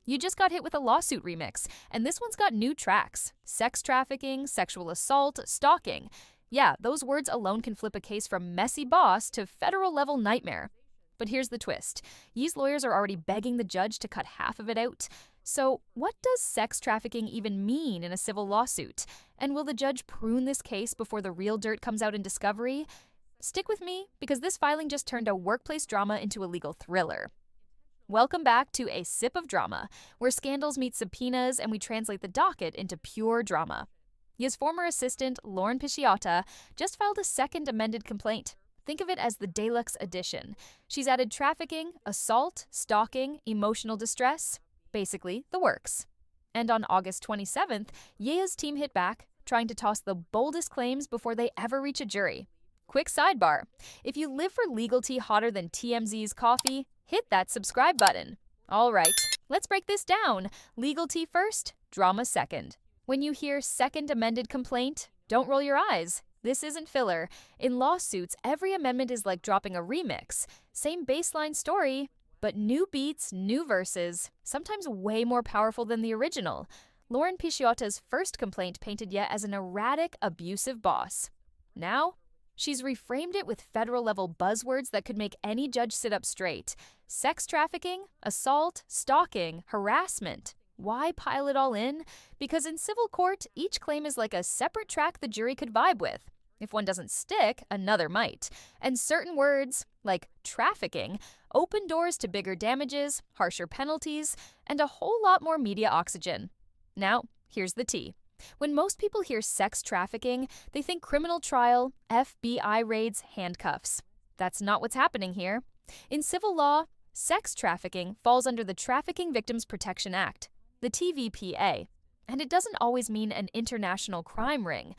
You just got hit with a lawsuit remix, and this one's got new tracks: sex trafficking, sexual assault, stalking. Yeah, those words alone can flip a case from messy boss to federal-level nightmare. But here's the twist. Ye's lawyers are already begging the judge to cut half of it out. So, what does sex trafficking even mean in a civil lawsuit? And will the judge prune this case before the real dirt comes out in discovery? Stick with me, because this filing just turned a workplace drama into a legal thriller. Welcome back to A Sip of Drama, where scandals meet subpoenas and we translate the docket into pure drama. Ye's former assistant, Lauren Pisciotta, just filed a second amended complaint. Think of it as the deluxe edition. She's added trafficking, assault, stalking, emotional distress, basically the works. And on August 27th, Ye's team hit back, trying to toss the boldest claims before they ever reach a jury. Quick sidebar: if you live for legal tea hotter than TMZ's coffee, hit that subscribe button. All right, let's break this down. Legal tea first, drama second. When you hear second amended complaint, don't roll your eyes. This isn't filler. In lawsuits, every amendment is like dropping a remix. Same baseline story, but new beats, new verses, sometimes way more powerful than the original. Lauren Pisciotta's first complaint painted Ye as an erratic, abusive boss. Now, she's reframed it with federal-level buzzwords that could make any judge sit up straight. Sex trafficking, assault, stalking, harassment. Why pile it all in? Because in civil court, each claim is like a separate track the jury could vibe with. If one doesn't stick, another might. And certain words, like trafficking, open doors to bigger damages, harsher penalties, and a whole lot more media oxygen. Now, here's the tea. When most people hear sex trafficking, they think criminal trial, FBI raids, handcuffs. That's not what's happening here. In civil law, sex trafficking falls under the Trafficking Victims Protection Act, the TVPA, and it doesn't always mean an international crime ring.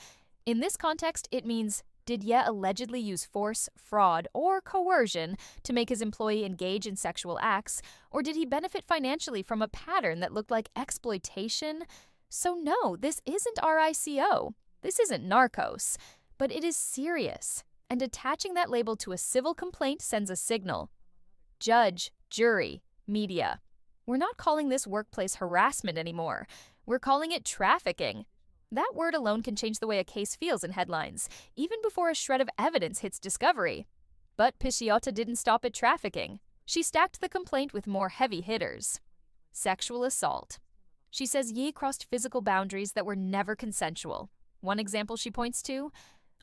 In this context, it means, did Ye allegedly use force, fraud, or coercion to make his employee engage in sexual acts, or did he benefit financially from a pattern that looked like exploitation? So no, this isn't RICO. This isn't Narcos. But it is serious, and attaching that label to a civil complaint sends a signal. Judge, jury, media. We're not calling this workplace harassment anymore. We're calling it trafficking. That word alone can change the way a case feels in headlines, even before a shred of evidence hits discovery. But Pisciotta didn't stop at trafficking. She stacked the complaint with more heavy hitters. Sexual assault. She says Ye crossed physical boundaries that were never consensual. One example she points to: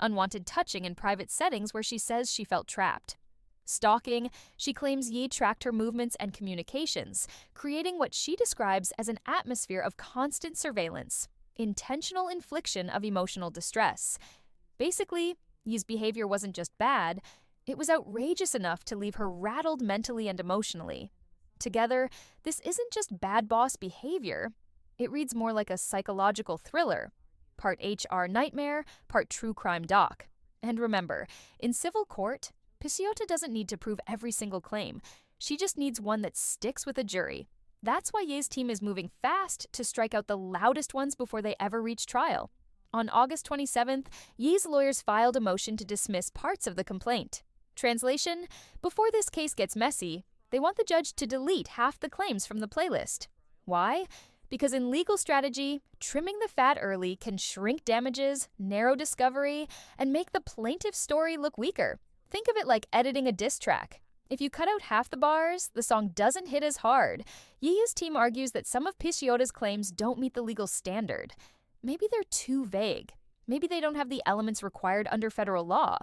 unwanted touching in private settings where she says she felt trapped. Stalking, she claims Ye tracked her movements and communications, creating what she describes as an atmosphere of constant surveillance, intentional infliction of emotional distress. Basically, Ye's behavior wasn't just bad, it was outrageous enough to leave her rattled mentally and emotionally. Together, this isn't just bad boss behavior. It reads more like a psychological thriller, part HR nightmare, part true crime doc. And remember, in civil court, Pisciotta doesn't need to prove every single claim. She just needs one that sticks with a jury. That's why Ye's team is moving fast to strike out the loudest ones before they ever reach trial. On August 27th, Ye's lawyers filed a motion to dismiss parts of the complaint. Translation: before this case gets messy, they want the judge to delete half the claims from the playlist. Why? Because in legal strategy, trimming the fat early can shrink damages, narrow discovery, and make the plaintiff's story look weaker. Think of it like editing a diss track. If you cut out half the bars, the song doesn't hit as hard. Ye's team argues that some of Pisciotta's claims don't meet the legal standard. Maybe they're too vague. Maybe they don't have the elements required under federal law.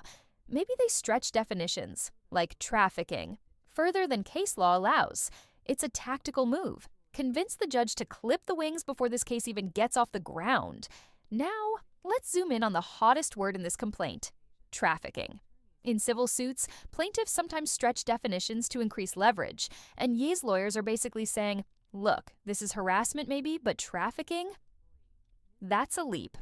Maybe they stretch definitions, like trafficking, further than case law allows. It's a tactical move. Convince the judge to clip the wings before this case even gets off the ground. Now, let's zoom in on the hottest word in this complaint: trafficking. In civil suits, plaintiffs sometimes stretch definitions to increase leverage, and Ye's lawyers are basically saying, look, this is harassment maybe, but trafficking? That's a leap.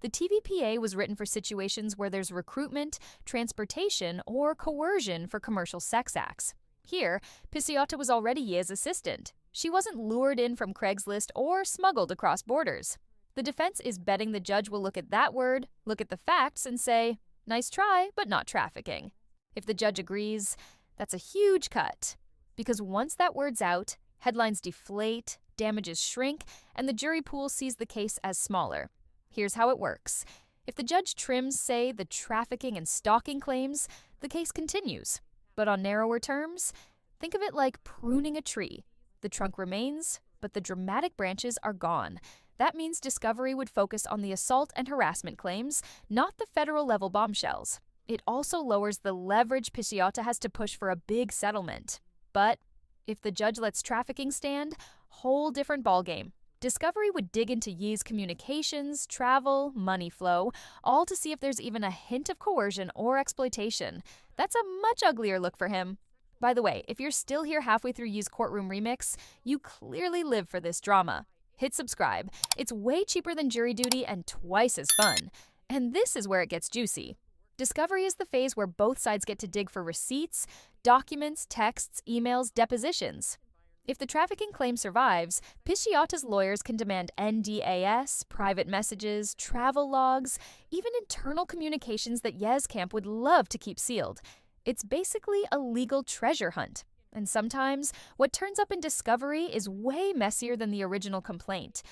The TVPA was written for situations where there's recruitment, transportation, or coercion for commercial sex acts. Here, Pisciotta was already Ye's assistant. She wasn't lured in from Craigslist or smuggled across borders. The defense is betting the judge will look at that word, look at the facts, and say, nice try, but not trafficking. If the judge agrees, that's a huge cut. Because once that word's out, headlines deflate, damages shrink, and the jury pool sees the case as smaller. Here's how it works. If the judge trims, say, the trafficking and stalking claims, the case continues. But on narrower terms, think of it like pruning a tree. The trunk remains, but the dramatic branches are gone. That means discovery would focus on the assault and harassment claims, not the federal-level bombshells. It also lowers the leverage Pisciotta has to push for a big settlement. But if the judge lets trafficking stand, whole different ballgame. Discovery would dig into Ye's communications, travel, money flow, all to see if there's even a hint of coercion or exploitation. That's a much uglier look for him. By the way, if you're still here halfway through Ye's courtroom remix, you clearly live for this drama. Hit subscribe. It's way cheaper than jury duty and twice as fun. And this is where it gets juicy. Discovery is the phase where both sides get to dig for receipts, documents, texts, emails, depositions. If the trafficking claim survives, Pisciotta's lawyers can demand NDAS, private messages, travel logs, even internal communications that Ye's camp would love to keep sealed. It's basically a legal treasure hunt. And sometimes, what turns up in discovery is way messier than the original complaint.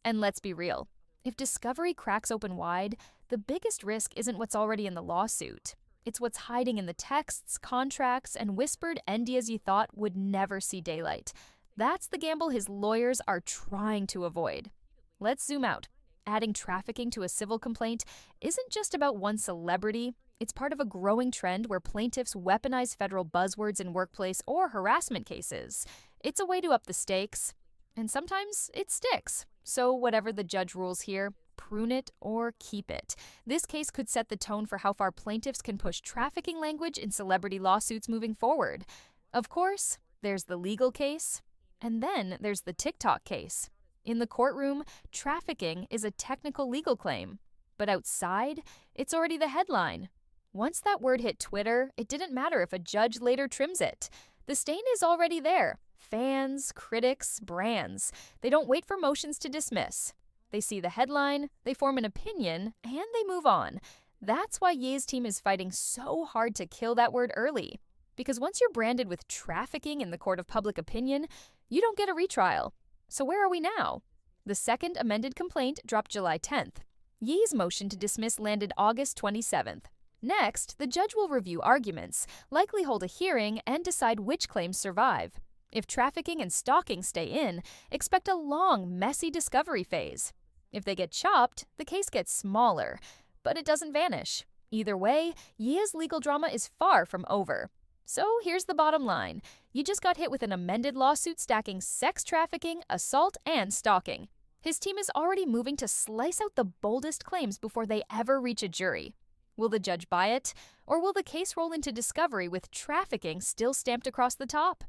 And let's be real. If discovery cracks open wide, the biggest risk isn't what's already in the lawsuit. It's what's hiding in the texts, contracts, and whispered NDAs you thought would never see daylight. That's the gamble his lawyers are trying to avoid. Let's zoom out. Adding trafficking to a civil complaint isn't just about one celebrity. It's part of a growing trend where plaintiffs weaponize federal buzzwords in workplace or harassment cases. It's a way to up the stakes. And sometimes it sticks. So whatever the judge rules here, prune it or keep it. This case could set the tone for how far plaintiffs can push trafficking language in celebrity lawsuits moving forward. Of course, there's the legal case, and then there's the TikTok case. In the courtroom, trafficking is a technical legal claim. But outside, it's already the headline. Once that word hit Twitter, it didn't matter if a judge later trims it. The stain is already there. Fans, critics, brands. They don't wait for motions to dismiss. They see the headline, they form an opinion, and they move on. That's why Ye's team is fighting so hard to kill that word early. Because once you're branded with trafficking in the court of public opinion, you don't get a retrial. So where are we now? The second amended complaint dropped July 10th. Ye's motion to dismiss landed August 27th. Next, the judge will review arguments, likely hold a hearing, and decide which claims survive. If trafficking and stalking stay in, expect a long, messy discovery phase. If they get chopped, the case gets smaller, but it doesn't vanish. Either way, Ye's legal drama is far from over. So here's the bottom line. You just got hit with an amended lawsuit stacking sex trafficking, assault, and stalking. His team is already moving to slice out the boldest claims before they ever reach a jury. Will the judge buy it, or will the case roll into discovery with trafficking still stamped across the top?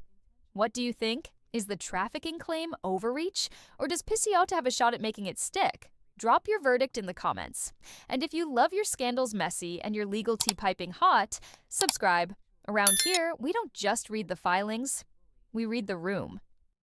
What do you think? Is the trafficking claim overreach, or does Pisciotta have a shot at making it stick? Drop your verdict in the comments. And if you love your scandals messy and your legal tea piping hot, subscribe. Around here, we don't just read the filings, we read the room.